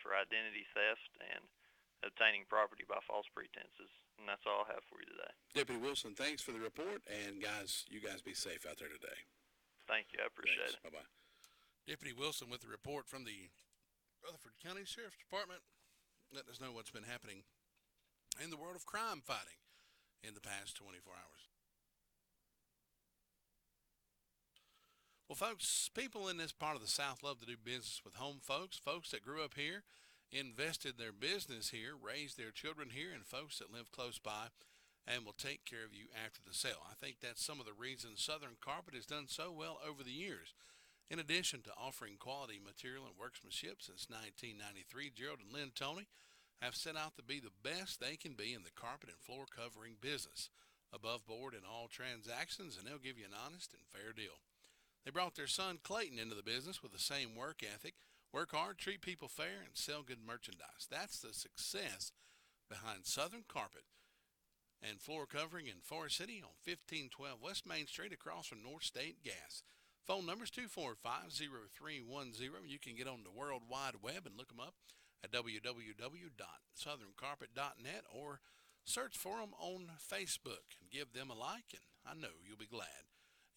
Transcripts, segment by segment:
for identity theft and obtaining property by false pretenses. And that's all I have for you today. Deputy Wilson, thanks for the report. And, guys, you guys be safe out there today. Thank you. I appreciate it. Bye-bye. Deputy Wilson with the report from the Rutherford County Sheriff's Department, letting us know what's been happening in the world of crime fighting in the past 24 hours. Well, folks, people in this part of the South love to do business with home folks that grew up here, invested their business here, raised their children here, and folks that live close by and will take care of you after the sale. I think that's some of the reasons Southern Carpet has done so well over the years. In addition to offering quality material and workmanship since 1993, Gerald and Lynn Toney have set out to be the best they can be in the carpet and floor covering business, above board in all transactions, and they'll give you an honest and fair deal. They brought their son Clayton into the business with the same work ethic, work hard, treat people fair, and sell good merchandise. That's the success behind Southern Carpet and floor covering in Forest City on 1512 West Main Street across from North State Gas. Phone number is 245-0310. You can get on the World Wide Web and look them up at www.southerncarpet.net or search for them on Facebook and give them a like, and I know you'll be glad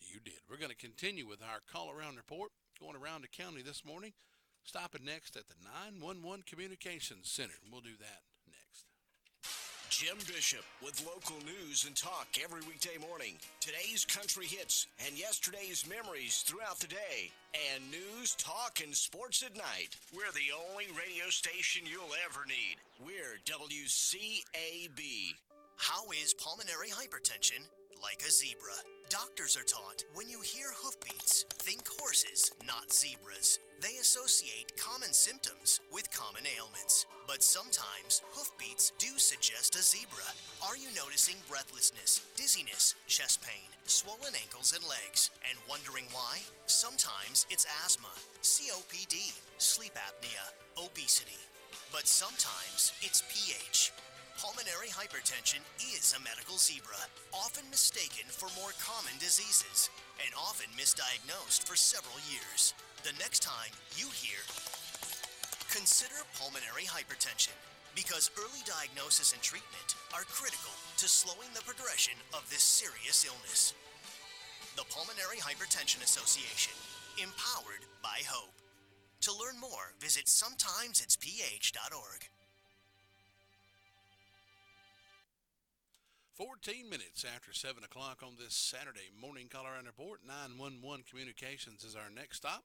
you did. We're going to continue with our call around report, going around the county this morning, stopping next at the 911 Communications Center. We'll do that next. Jim Bishop with local news and talk every weekday morning. Today's country hits and yesterday's memories throughout the day. And news, talk, and sports at night. We're the only radio station you'll ever need. We're WCAB. How is pulmonary hypertension like a zebra? Doctors are taught when you hear hoofbeats, think horses, not zebras. They associate common symptoms with common ailments. But sometimes hoofbeats do suggest a zebra. Are you noticing breathlessness, dizziness, chest pain, swollen ankles and legs, and wondering why? Sometimes it's asthma, COPD, sleep apnea, obesity. But sometimes it's pH. Pulmonary hypertension is a medical zebra, often mistaken for more common diseases, and often misdiagnosed for several years. The next time you hear, consider pulmonary hypertension, because early diagnosis and treatment are critical to slowing the progression of this serious illness. The Pulmonary Hypertension Association, empowered by hope. To learn more, visit sometimesitsph.org. 14 minutes after 7 o'clock on this Saturday morning caller and report. 911 Communications is our next stop.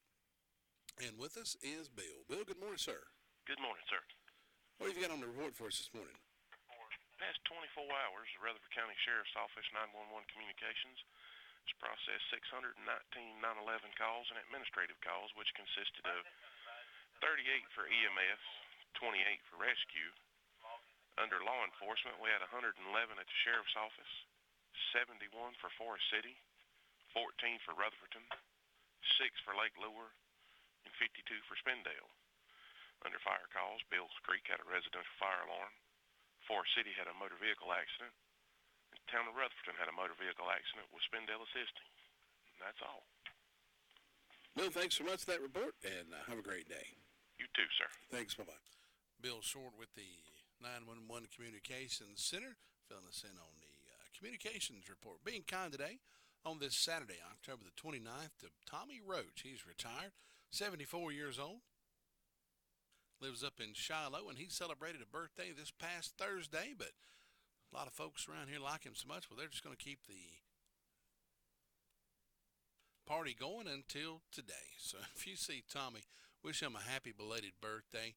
And with us is Bill. Bill, good morning, sir. Good morning, sir. What have you got on the report for us this morning? Past 24 hours, the Rutherford County Sheriff's Office 911 Communications has processed 619 911 calls and administrative calls, which consisted of 38 for EMS, 28 for rescue. Under law enforcement, we had 111 at the Sheriff's Office, 71 for Forest City, 14 for Rutherfordton, 6 for Lake Lure, and 52 for Spindale. Under fire calls, Bills Creek had a residential fire alarm, Forest City had a motor vehicle accident, and the town of Rutherfordton had a motor vehicle accident with Spindale assisting. And that's all. Bill, thanks so much for that report, and have a great day. You too, sir. Thanks, bye-bye. Bill Short with the 911 Communications Center, filling us in on the communications report. Being kind today on this Saturday, October the 29th, to Tommy Roach. He's retired, 74 years old, lives up in Shiloh, and he celebrated a birthday this past Thursday, but a lot of folks around here like him so much, well, they're just going to keep the party going until today. So if you see Tommy, wish him a happy belated birthday.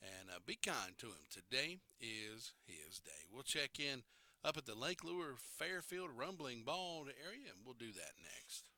And be kind to him. Today is his day. We'll check in up at the Lake Lure Fairfield Rumbling Ball area, and we'll do that next.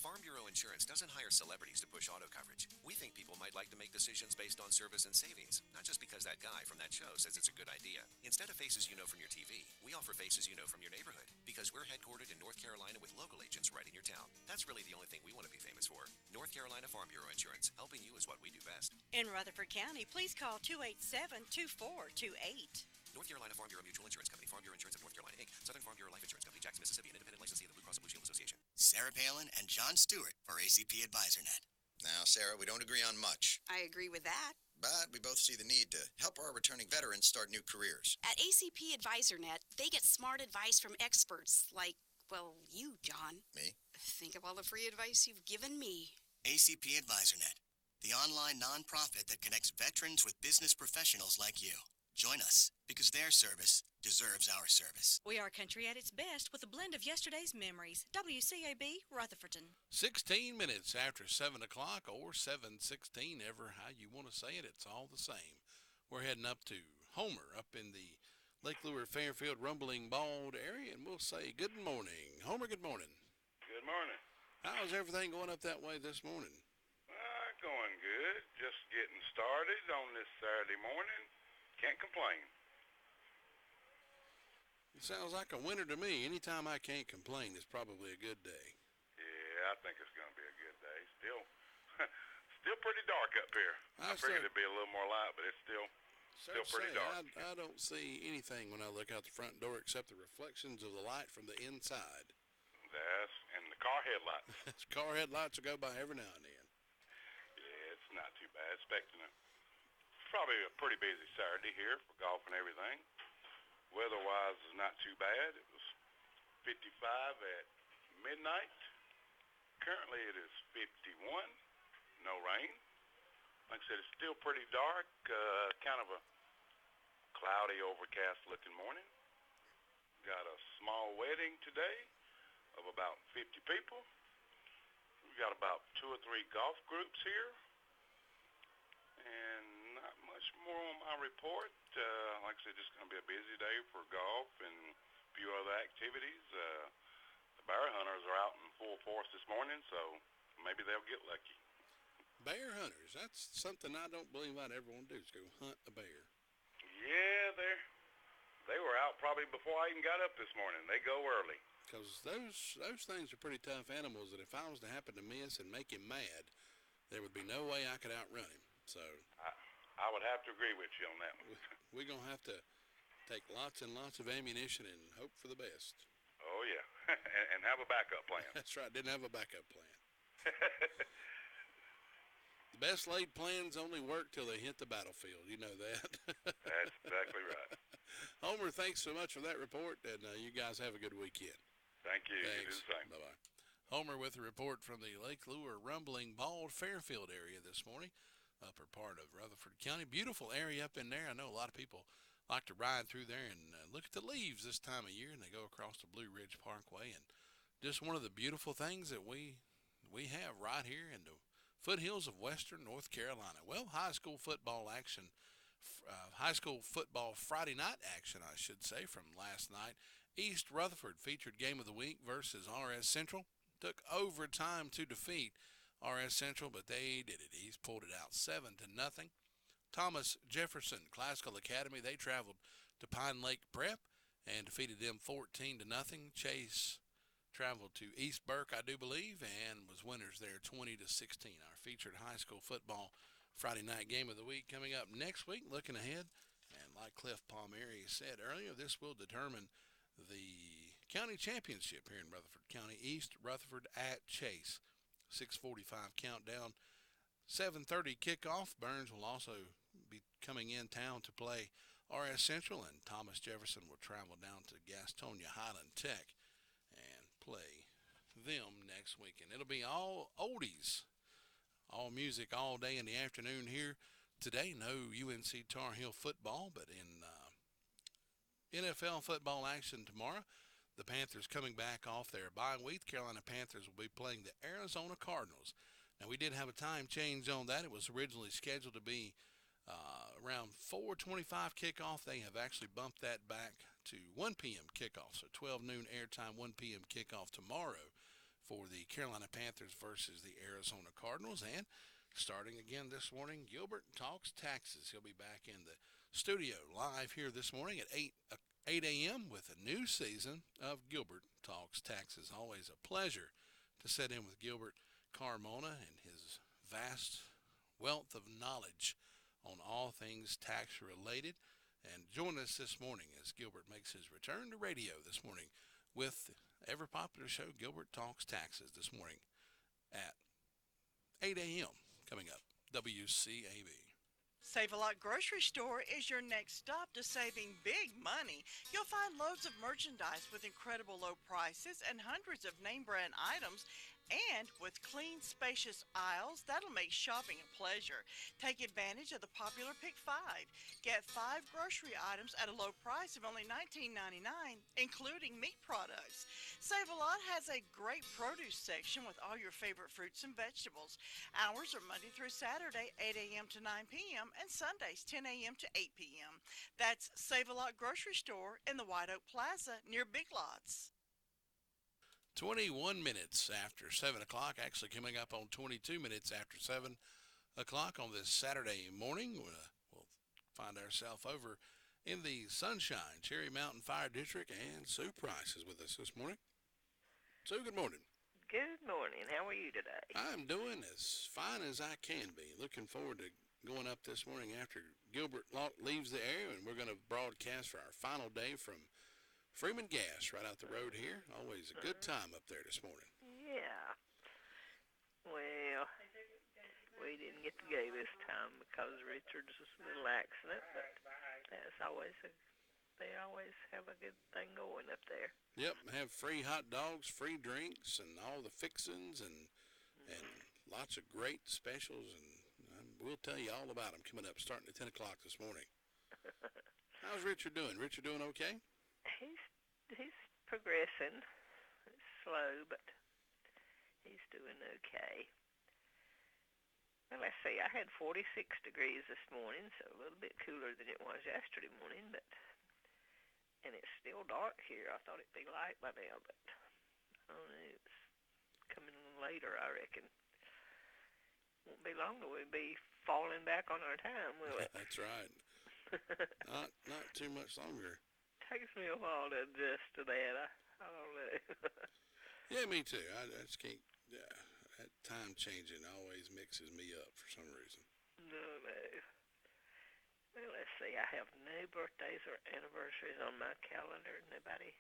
Farm Bureau Insurance doesn't hire celebrities to push auto coverage. We think people might like to make decisions based on service and savings, not just because that guy from that show says it's a good idea. Instead of faces you know from your TV, we offer faces you know from your neighborhood, because we're headquartered in North Carolina with local agents right in your town. That's really the only thing we want to be famous for. North Carolina Farm Bureau Insurance, helping you is what we do best. In Rutherford County, please call 287-2428. North Carolina Farm Bureau Mutual Insurance Company, Farm Bureau Insurance of North Carolina, Inc., Southern Farm Bureau Life Insurance Company, Jackson, Mississippi, an independent licensee of the Blue Cross and Blue Shield Association. Sarah Palin and John Stewart for ACP AdvisorNet. Now, Sarah, we don't agree on much. I agree with that. but we both see the need to help our returning veterans start new careers. At ACP AdvisorNet, they get smart advice from experts like, well, you, John. Me? Think of all the free advice you've given me. ACP AdvisorNet, the online nonprofit that connects veterans with business professionals like you. Join us, because their service deserves our service. We are country at its best with a blend of yesterday's memories. WCAB, Rutherfordton. 16 minutes after 7 o'clock or 7:16, ever how you want to say it, it's all the same. We're heading up to Homer up in the Lake Lure Fairfield Rumbling Bald area, and we'll say good morning. Homer, good morning. Good morning. How's everything going up that way this morning? Going good. Just getting started on this Saturday morning. Can't complain. It sounds like a winter to me. Anytime I can't complain is probably a good day. Yeah, I think it's going to be a good day. Still pretty dark up here. I figured it'd be a little more light, but it's still pretty dark. I don't see anything when I look out the front door except the reflections of the light from the inside. And the car headlights. Car headlights will go by every now and then. Yeah, it's not too bad. Expecting probably a pretty busy Saturday here for golf and everything. Weather-wise is not too bad. It was 55 at midnight. Currently it is 51. No rain. Like I said, it's still pretty dark. Kind of a cloudy, overcast-looking morning. Got a small wedding today of about 50 people. We've got about 2 or 3 golf groups here. And not much more on my report. Like I said, just going to be a busy day for golf and a few other activities. The bear hunters are out in full force this morning, so maybe they'll get lucky. Bear hunters, that's something I don't believe I'd ever want to do, is go hunt a bear. Yeah, they were out probably before I even got up this morning. They go early. Because those things are pretty tough animals that if I was to happen to miss and make him mad, there would be no way I could outrun him. So I would have to agree with you on that one. We're going to have to take lots and lots of ammunition and hope for the best. Oh, yeah, and have a backup plan. That's right, didn't have a backup plan. The best laid plans only work till they hit the battlefield. You know that. That's exactly right. Homer, thanks so much for that report, and you guys have a good weekend. Thank you. Thanks. You do the same. Bye-bye. Homer with a report from the Lake Lure Rumbling Bald Fairfield area this morning, upper part of Rutherford County. Beautiful area up in there. I know a lot of people like to ride through there and look at the leaves this time of year, and they go across the Blue Ridge Parkway. And just one of the beautiful things that we have right here in the foothills of western North Carolina. Well, high school football Friday night action, I should say, from last night. East Rutherford featured game of the week versus RS Central. Took overtime to defeat RS Central, but they did it. East pulled it out 7-0. Thomas Jefferson Classical Academy, they traveled to Pine Lake Prep and defeated them 14-0. Chase traveled to East Burke, I do believe, and was winners there 20-16. Our featured high school football Friday night game of the week coming up next week. Looking ahead, and like Cliff Palmieri said earlier, this will determine the county championship here in Rutherford County. East Rutherford at Chase. 6:45 countdown. 7:30 kickoff. Burns will also be coming in town to play RS Central, and Thomas Jefferson will travel down to Gastonia Highland Tech and play them next weekend. It'll be all oldies, all music all day in the afternoon here today. No UNC Tar Heel football, but in NFL football action tomorrow. The Panthers coming back off their bye week. Carolina Panthers will be playing the Arizona Cardinals. Now, we did have a time change on that. It was originally scheduled to be around 4:25 kickoff. They have actually bumped that back to 1 p.m. kickoff. So 12 noon airtime, 1 p.m. kickoff tomorrow for the Carolina Panthers versus the Arizona Cardinals. And starting again this morning, Gilbert Talks Taxes. He'll be back in the studio live here this morning at 8 a.m. with a new season of Gilbert Talks Taxes. Always a pleasure to sit in with Gilbert Carmona and his vast wealth of knowledge on all things tax related. And join us this morning as Gilbert makes his return to radio this morning with the ever popular show Gilbert Talks Taxes this morning at 8 a.m. coming up. WCAB. Save-A-Lot Grocery Store is your next stop to saving big money. You'll find loads of merchandise with incredible low prices and hundreds of name-brand items. And with clean, spacious aisles, that'll make shopping a pleasure. Take advantage of the popular Pick 5. Get 5 grocery items at a low price of only $19.99, including meat products. Save-A-Lot has a great produce section with all your favorite fruits and vegetables. Hours are Monday through Saturday, 8 a.m. to 9 p.m., and Sundays, 10 a.m. to 8 p.m. That's Save-A-Lot Grocery Store in the White Oak Plaza near Big Lots. 21 minutes after 7 o'clock, actually coming up on 22 minutes after 7 o'clock on this Saturday morning. We'll find ourselves over in the Sunshine Cherry Mountain Fire District, and Sue Price is with us this morning. Sue, good morning. Good morning. How are you today? I'm doing as fine as I can be. Looking forward to going up this morning after Gilbert Locke leaves the air, and we're going to broadcast for our final day from Freeman Gas right out the road here. Always a good time up there this morning. Yeah. Well, we didn't get to go this time because Richard's little accident, but that's always they always have a good thing going up there. Yep, have free hot dogs, free drinks, and all the fixings, and lots of great specials, and we'll tell you all about them coming up starting at 10 o'clock this morning. How's Richard doing? Richard doing okay? He's progressing. It's slow, but he's doing okay. Well, let's see. I had 46 degrees this morning, so a little bit cooler than it was yesterday morning, and it's still dark here. I thought it'd be light by now, but I don't know. It's coming on later, I reckon. Won't be long till we'll be falling back on our time, will it? That's right. Not too much longer. Takes me a while to adjust to that. I don't know. Yeah, me too. I just can't. That time changing always mixes me up for some reason. No. Well, let's see. I have no birthdays or anniversaries on my calendar. Nobody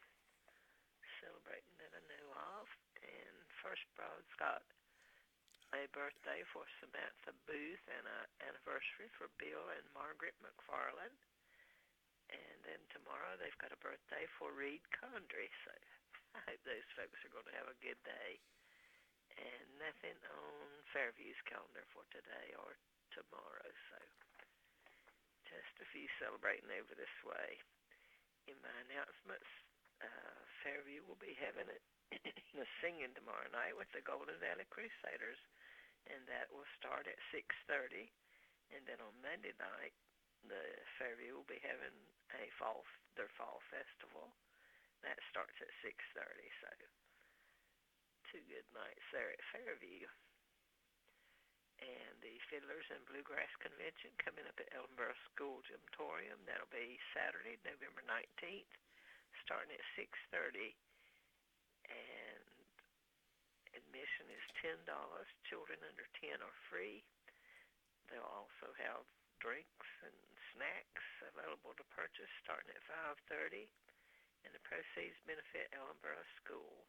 celebrating that I know of. And First Broad's got a birthday for Samantha Booth and an anniversary for Bill and Margaret McFarland. And then tomorrow they've got a birthday for Reed Condry, so I hope those folks are going to have a good day. And nothing on Fairview's calendar for today or tomorrow, so just a few celebrating over this way. In my announcements, Fairview will be having a singing tomorrow night with the Golden Valley Crusaders, and that will start at 6:30. And then on Monday night, the Fairview will be having their fall festival. That starts at 6:30, so 2 good nights there at Fairview. And the Fiddlers and Bluegrass Convention coming up at Ellenboro School Gymnatorium. That'll be Saturday, November 19th, starting at 6:30. And admission is $10. Children under 10 are free. They'll also have drinks and snacks available to purchase starting at 5:30, and the proceeds benefit Ellenboro School.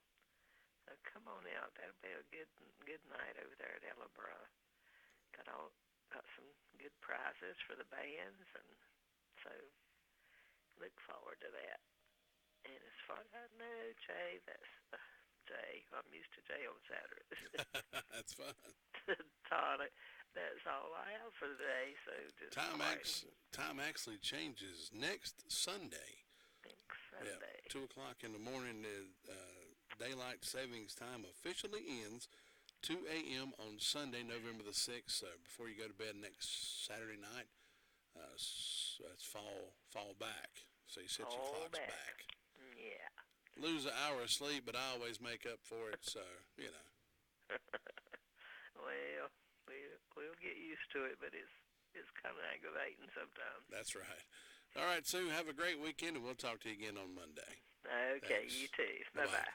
So come on out. That'll be a good night over there at Ellenboro. Got some good prizes for the bands, and so look forward to that. And as far as I know, Jay, that's Jay. I'm used to Jay on Saturdays. That's fine. Todd, that's all I have for today. So just time actually changes next Sunday. Next Sunday. Yeah, 2 o'clock in the morning. Daylight savings time officially ends 2 a.m. on Sunday, November the 6th. So before you go to bed next Saturday night, that's fall back. So you set your clocks back. Yeah. Lose an hour of sleep, but I always make up for it. So Well, we'll get used to it, but it's kind of aggravating sometimes. That's right. All right, Sue, have a great weekend, and we'll talk to you again on Monday. Okay, Thanks. you too. Bye-bye.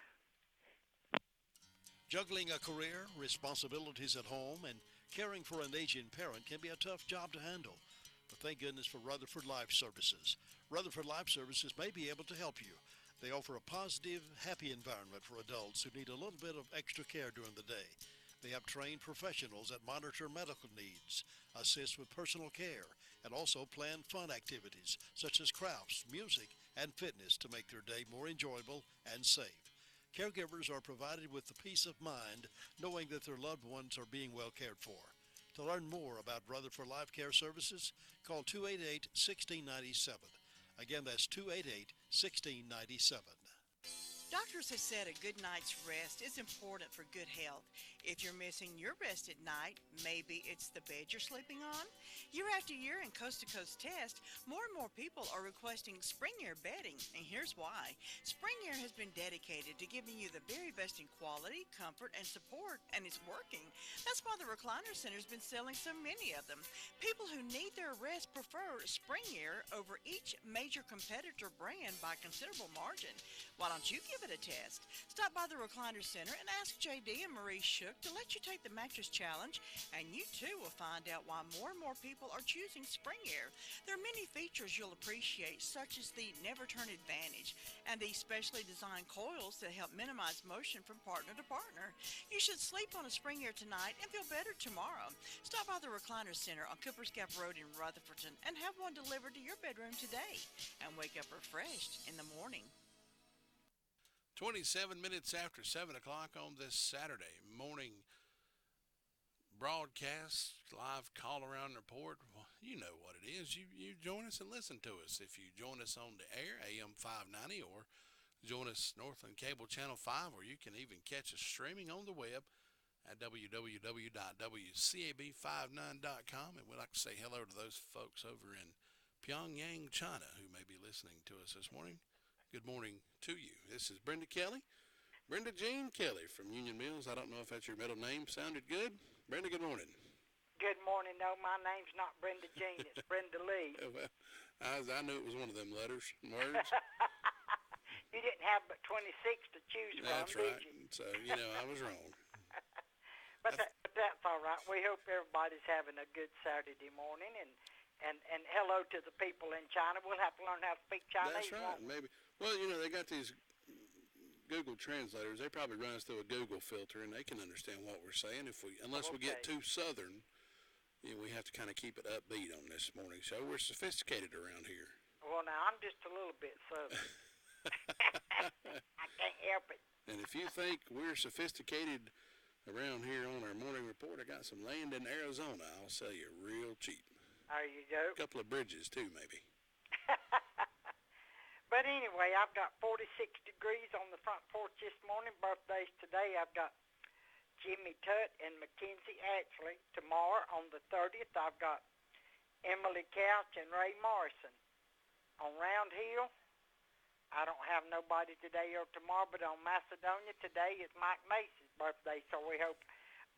Juggling a career, responsibilities at home, and caring for an aging parent can be a tough job to handle. But thank goodness for Rutherford Life Services. Rutherford Life Services may be able to help you. They offer a positive, happy environment for adults who need a little bit of extra care during the day. They have trained professionals that monitor medical needs, assist with personal care, and also plan fun activities such as crafts, music, and fitness to make their day more enjoyable and safe. Caregivers are provided with the peace of mind knowing that their loved ones are being well cared for. To learn more about Rutherford Life Care Services, call 288-1697. Again, that's 288-1697. Doctors have said a good night's rest is important for good health. If you're missing your rest at night, maybe it's the bed you're sleeping on. Year after year in coast-to-coast tests, more and more people are requesting Spring Air bedding, and here's why. Spring Air has been dedicated to giving you the very best in quality, comfort, and support, and it's working. That's why the Recliner Center's been selling so many of them. People who need their rest prefer Spring Air over each major competitor brand by a considerable margin. Why don't you give it a test? Stop by the Recliner Center and ask JD and Marie Shook to let you take the mattress challenge, and you too will find out why more and more people are choosing Spring Air. There are many features you'll appreciate, such as the Never Turn Advantage and the specially designed coils that help minimize motion from partner to partner. You should sleep on a Spring Air tonight and feel better tomorrow. Stop by the Recliner Center on Cooper's Gap Road in Rutherfordton and have one delivered to your bedroom today, and wake up refreshed in the morning. 27 minutes after 7 o'clock on this Saturday morning broadcast, live call around report. Well, you know what it is. You join us and listen to us. If you join us on the air, AM 590, or join us Northland Cable Channel 5, or you can even catch us streaming on the web at www.wcab59.com. And we'd like to say hello to those folks over in Pyongyang, China, who may be listening to us this morning. Good morning to you. This is Brenda Kelly, Brenda Jean Kelly from Union Mills. I don't know if that's your middle name. Sounded good? Brenda, good morning. Good morning. No, my name's not Brenda Jean. It's Brenda Lee. Well, I knew it was one of them letters, words. You didn't have but 26 to choose from, That's right. did you? So, I was wrong. But that's all right. We hope everybody's having a good Saturday morning, and hello to the people in China. We'll have to learn how to speak Chinese. That's right. Maybe. Well, they got these Google translators. They probably run us through a Google filter, and they can understand what we're saying. Unless we get too southern, we have to kind of keep it upbeat on this morning show. We're sophisticated around here. Well, now I'm just a little bit southern. I can't help it. And if you think we're sophisticated around here on our morning report, I got some land in Arizona. I'll sell you real cheap. There you go. A couple of bridges, too, maybe. But anyway, I've got 46 degrees on the front porch this morning. Birthdays today, I've got Jimmy Tutt and Mackenzie Ashley. Tomorrow, on the 30th, I've got Emily Couch and Ray Morrison. On Round Hill, I don't have nobody today or tomorrow, but on Macedonia, today is Mike Macy's birthday, so we hope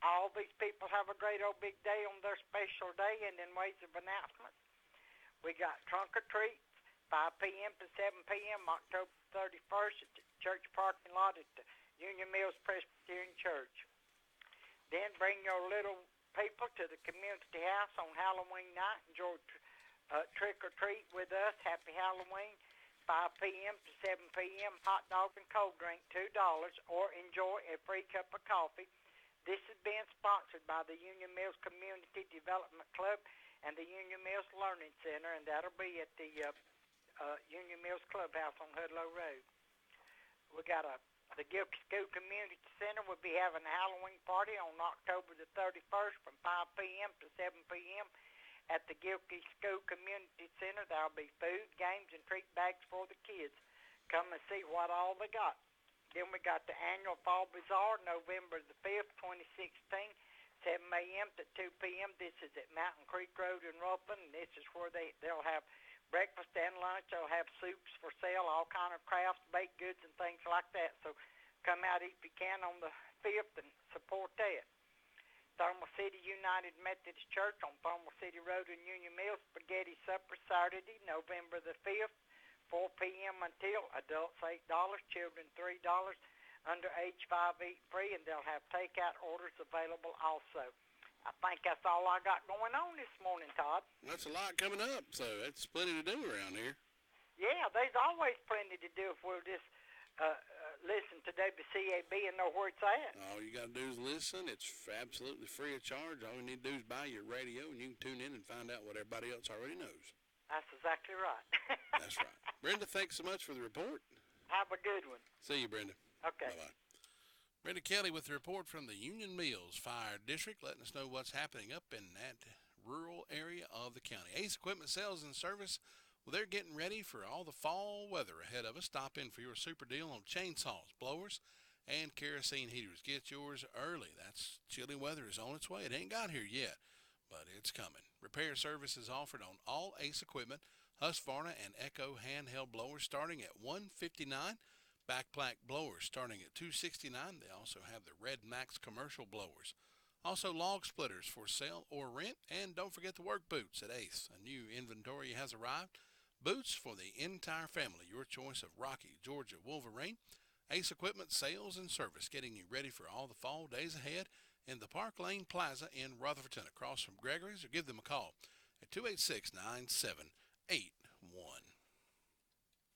all these people have a great old big day on their special day. And in ways of announcements, we got trunk or treats, 5 p.m. to 7 p.m., October 31st at the church parking lot at the Union Mills Presbyterian Church. Then bring your little people to the community house on Halloween night. Enjoy trick or treat with us. Happy Halloween. 5 p.m. to 7 p.m., hot dog and cold drink, $2, or enjoy a free cup of coffee. This is being sponsored by the Union Mills Community Development Club and the Union Mills Learning Center, and that'll be at the Union Mills Clubhouse on Hudlow Road. We got the Gilkey School Community Center will be having a Halloween party on October the 31st from 5 p.m. to 7 p.m. at the Gilkey School Community Center. There'll be food, games, and treat bags for the kids. Come and see what all they got. Then we got the annual Fall Bazaar, November the 5th, 2016, 7 a.m. to 2 p.m. This is at Mountain Creek Road in Rutland, and this is where they'll have breakfast and lunch. They'll have soups for sale, all kind of crafts, baked goods, and things like that. So come out if you can on the 5th and support that. Thermal City United Methodist Church on Thermal City Road in Union Mills, spaghetti supper Saturday, November the 5th, 4 p.m. until adults $8, children $3, under age 5 eat free, and they'll have takeout orders available also. I think that's all I got going on this morning, Todd. That's a lot coming up, so that's plenty to do around here. Yeah, there's always plenty to do if we'll just listen to WCAB and know where it's at? All you got to do is listen. It's absolutely free of charge. All you need to do is buy your radio, and you can tune in and find out what everybody else already knows. That's exactly right. That's right. Brenda, thanks so much for the report. Have a good one. See you, Brenda. Okay. Bye-bye. Brenda Kelly with the report from the Union Mills Fire District, letting us know what's happening up in that rural area of the county. Ace Equipment Sales and Service, well, they're getting ready for all the fall weather ahead of us. Stop in for your super deal on chainsaws, blowers, and kerosene heaters. Get yours early. That's chilly weather is on its way. It ain't got here yet, but it's coming. Repair services offered on all Ace Equipment, Husqvarna, and Echo handheld blowers starting at $159. Backpack blowers starting at $269. They also have the Red Max commercial blowers. Also log splitters for sale or rent. And don't forget the work boots at Ace. A new inventory has arrived. Boots for the entire family. Your choice of Rocky, Georgia Wolverine. Ace Equipment Sales and Service, getting you ready for all the fall days ahead in the Park Lane Plaza in Rutherfordton across from Gregory's, or give them a call at 286-9781.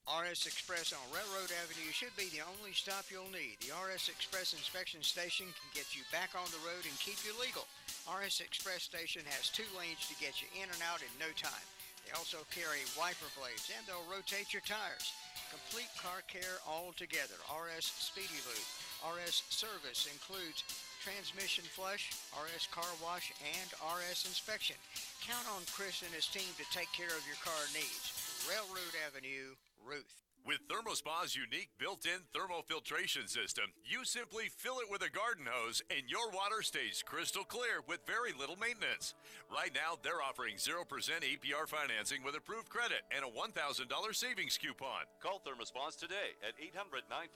RS Express on Railroad Avenue should be the only stop you'll need. The RS Express inspection station can get you back on the road and keep you legal. RS Express station has 2 lanes to get you in and out in no time. They also carry wiper blades, and they'll rotate your tires. Complete car care altogether. RS Speedy Lube. RS Service includes transmission flush, RS car wash, and RS inspection. Count on Chris and his team to take care of your car needs. Railroad Avenue, Ruth. With ThermoSpa's unique built-in thermofiltration system, you simply fill it with a garden hose and your water stays crystal clear with very little maintenance. Right now, they're offering 0% APR financing with approved credit and a $1,000 savings coupon. Call ThermoSpas today at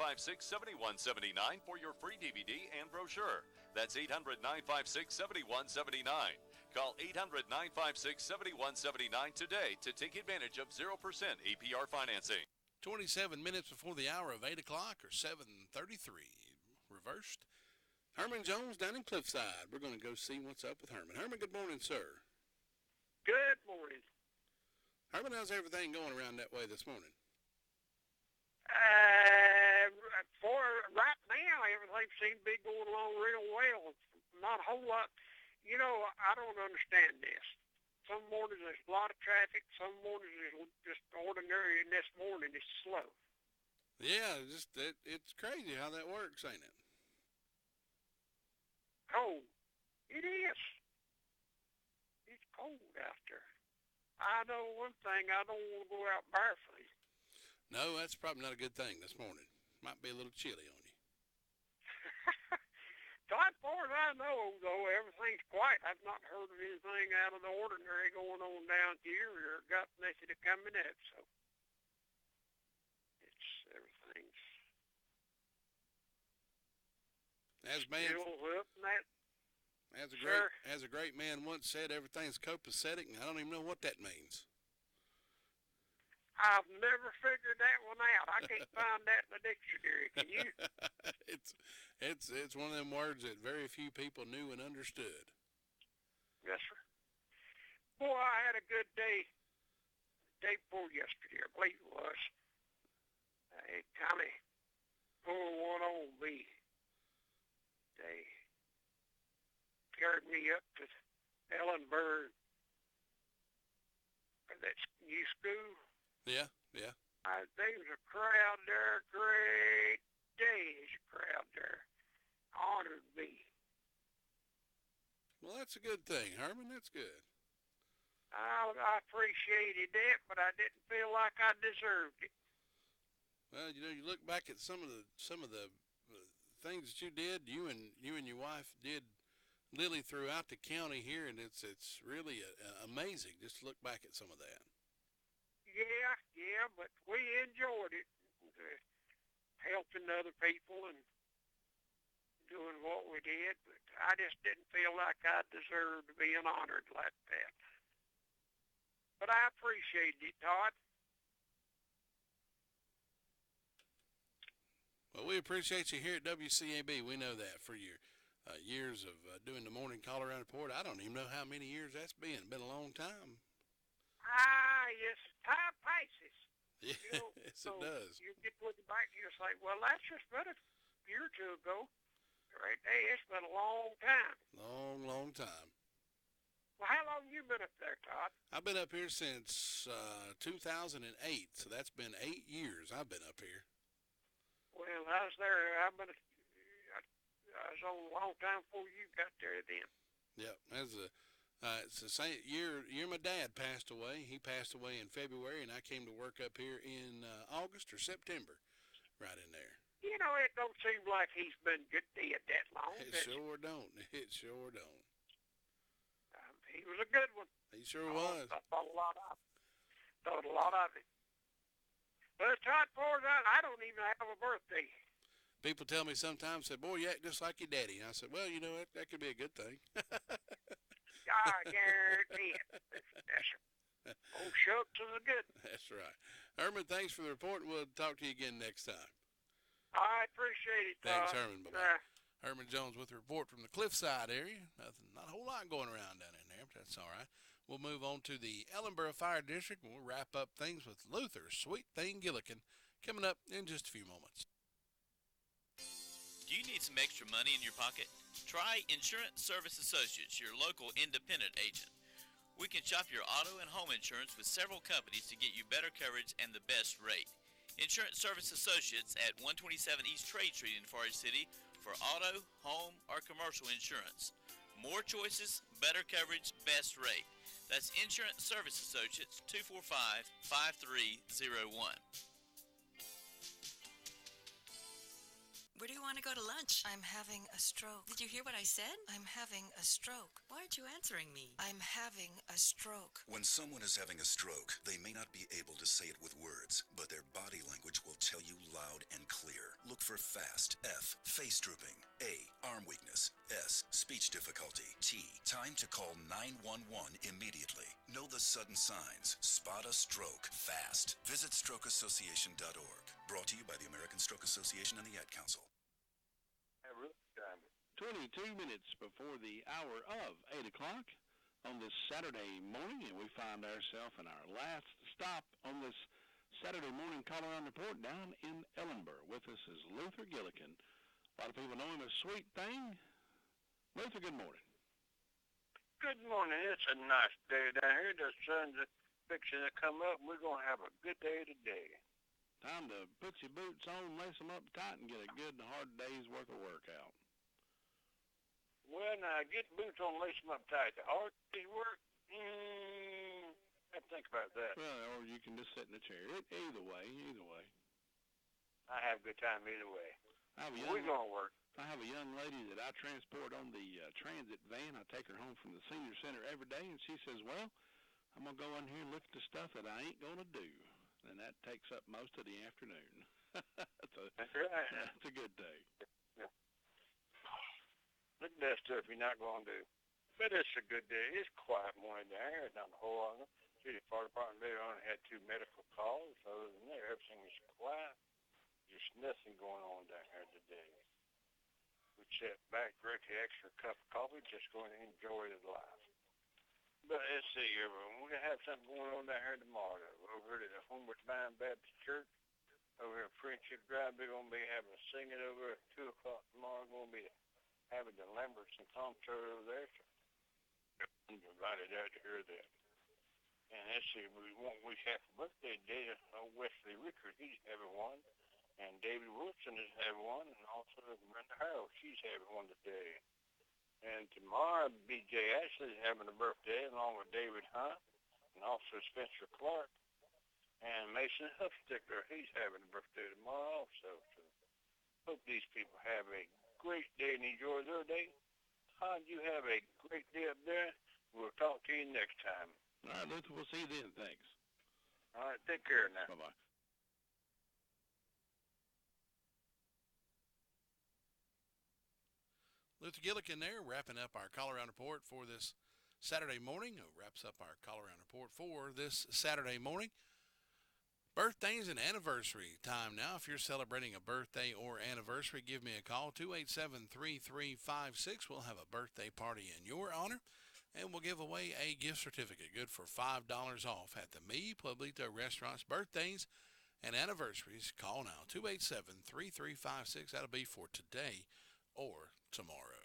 800-956-7179 for your free DVD and brochure. That's 800-956-7179. Call 800-956-7179 today to take advantage of 0% APR financing. 27 minutes before the hour of 8 o'clock, or 7:33. Reversed. Herman Jones down in Cliffside. We're going to go see what's up with Herman. Herman, good morning, sir. Good morning. Herman, how's everything going around that way this morning? For right now, everything seems to be going along real well. Not a whole lot. You know, I don't understand this. Some mornings there's a lot of traffic. Some mornings is just ordinary, and this morning it's slow. Yeah, it's crazy how that works, ain't it? Cold. It is. It's cold out there. I know one thing. I don't want to go out barefoot. No, that's probably not a good thing this morning. Might be a little chilly on you. So as far as I know, though, everything's quiet. I've not heard of anything out of the ordinary going on down here or got nothing coming up. So everything's still up and that. As a great man once said, everything's copacetic, and I don't even know what that means. I've never figured that one out. I can't find that in the dictionary. Can you? It's one of them words that very few people knew and understood. Yes, sir. Boy, I had a good day. Day before yesterday, I believe it was. It kind of pulled one on me. They carried me up to Ellenburg for that new school. Yeah. There was a crowd there, great days crowd there. Honored me. Well, that's a good thing, Herman. That's good. I appreciated that, but I didn't feel like I deserved it. Well, you know, you look back at some of the things that you did, you and your wife did, Lily, throughout the county here, and it's really amazing just to look back at some of that. Yeah, but we enjoyed it, helping other people and doing what we did, but I just didn't feel like I deserved being honored like that. But I appreciated it, Todd. Well, we appreciate you here at WCAB. We know that for your years of doing the Morning Call Around Report. I don't even know how many years that's been. It's been a long time. Yes, time passes. Yeah, You know, yes, so it does. you get looking back, you're just like, well, that's just about a year or two ago. Right? Hey, it's been a long time. Long, long time. Well, how long you been up there, Todd? I've been up here since 2008, so that's been 8 years I've been up here. Well, I was there. I was on a long time before you got there then. Yep, it's the same year my dad passed away. He passed away in February, and I came to work up here in August or September, right in there. You know, it don't seem like he's been dead that long. It sure don't. It sure don't. He was a good one. He sure was. I thought a lot of it. Thought a lot of it. But as Todd pours out, I don't even have a birthday. People tell me sometimes, say, boy, you act just like your daddy. And I said, well, you know, that could be a good thing. I guarantee it. That's old shucks is a good. That's right. Herman, thanks for the report. We'll talk to you again next time. I appreciate it, Thanks, Todd. Herman. Bye-bye. Herman Jones with a report from the Cliffside area. Not a whole lot going around down in there, but that's all right. We'll move on to the Ellenboro Fire District, and we'll wrap up things with Luther Sweet Thing Gillikin coming up in just a few moments. Do you need some extra money in your pocket? Try Insurance Service Associates, your local independent agent. We can shop your auto and home insurance with several companies to get you better coverage and the best rate. Insurance Service Associates at 127 East Trade Street in Forest City for auto, home, or commercial insurance. More choices, better coverage, best rate. That's Insurance Service Associates, 245-5301. Where do you want to go to lunch? I'm having a stroke. Did you hear what I said? I'm having a stroke. Why aren't you answering me? I'm having a stroke. When someone is having a stroke, they may not be able to say it with words, but their body language will tell you loud and clear. Look for FAST. F, face drooping. A, arm weakness. S, speech difficulty. T, time to call 911 immediately. Know the sudden signs. Spot a stroke fast. Visit strokeassociation.org. Brought to you by the American Stroke Association and the Ad Council. 22 minutes before the hour of 8 o'clock on this Saturday morning, and we find ourselves in our last stop on this Saturday morning call-around report down in Ellenboro. With us is Luther Gillikin. A lot of people know him as Sweet Thing. Luther, good morning. Good morning. It's a nice day down here. The sun's fixing to come up. We're going to have a good day today. Time to put your boots on, lace them up tight, and get a good hard day's worth of work out. Well, now, get boots on, lace them up tight. The hard day's work, I have to think about that. Well, or you can just sit in the chair. Either way. I have a good time either way. We're going to work. I have a young lady that I transport on the transit van. I take her home from the senior center every day, and she says, well, I'm going to go in here and look at the stuff that I ain't going to do. And that takes up most of the afternoon. That's right. That's a good day. Yeah. Look at that stuff you're not going to do. But it's a good day. It's quiet morning down here. It's not a whole lot. City Fire Department, they only had 2 medical calls. Other than that, everything was quiet. Just nothing going on down here today. We sat back, drank an extra cup of coffee, just going to enjoy the life. But let's see here, we're going to have something going on down here tomorrow. Over here at the Homeward Bound Baptist Church, over here at Friendship Drive, they're going to be having a singing over at 2 o'clock tomorrow. We're going to be having the Lambertson concert over there. So I'm invited out to hear that. And let's see, we have a birthday today. Wesley Richard, he's having one. And David Wilson is having one. And also Brenda Harrell, she's having one today. And tomorrow, B.J. Ashley is having a birthday, along with David Hunt, and also Spencer Clark. And Mason Huffstickler, he's having a birthday tomorrow also. So hope these people have a great day and enjoy their day. Todd, you have a great day up there. We'll talk to you next time. All right, Luther, we'll see you then. Thanks. All right, take care now. Bye-bye. Luther Gillikin there, wrapping up our call-around report for this Saturday morning. Wraps up our call-around report for this Saturday morning. Birthdays and anniversary time now. If you're celebrating a birthday or anniversary, give me a call, 287-3356. We'll have a birthday party in your honor. and we'll give away a gift certificate good for $5 off at the Mi Pueblito Restaurant's birthdays and anniversaries. Call now, 287-3356. That'll be for today or tomorrow.